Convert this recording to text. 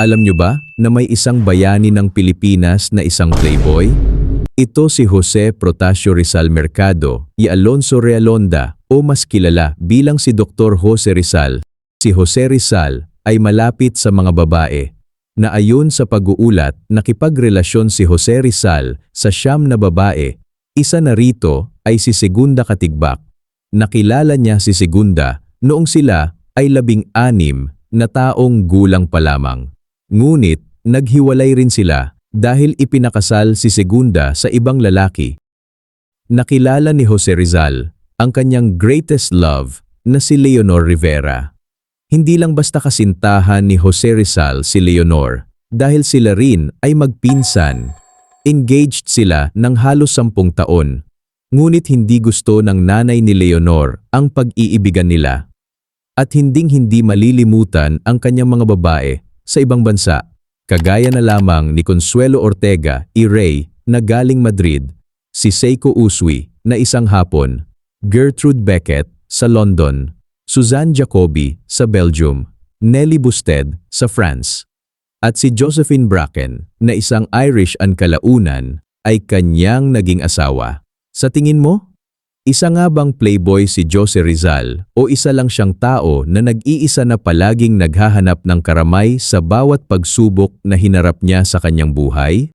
Alam nyo ba na may isang bayani ng Pilipinas na isang playboy? Ito si Jose Protasio Rizal Mercado y Alonso Realonda o mas kilala bilang si Dr. Jose Rizal. Si Jose Rizal ay malapit sa mga babae na ayon sa pag-uulat nakipagrelasyon si Jose Rizal sa 9 na babae. Isa na rito ay si Segunda Katigbak. Nakilala niya si Segunda noong sila ay 16 na taong gulang pa lamang. Ngunit naghiwalay rin sila dahil ipinakasal si Segunda sa ibang lalaki. Nakilala ni Jose Rizal ang kanyang greatest love na si Leonor Rivera. Hindi lang basta kasintahan ni Jose Rizal si Leonor dahil sila rin ay magpinsan. Engaged sila ng halos 10 taon. Ngunit hindi gusto ng nanay ni Leonor ang pag-iibigan nila. At hinding-hindi malilimutan ang kanyang mga babae sa ibang bansa, kagaya na lamang ni Consuelo Ortega y Rey na galing Madrid, si Seiko Usui na isang Hapon, Gertrude Beckett sa London, Suzanne Jacobi sa Belgium, Nelly Busted sa France, at si Josephine Bracken na isang Irish ang kalaunan ay kanyang naging asawa. Sa tingin mo? Isa nga bang playboy si Jose Rizal o isa lang siyang tao na nag-iisa na palaging naghahanap ng karamay sa bawat pagsubok na hinarap niya sa kanyang buhay?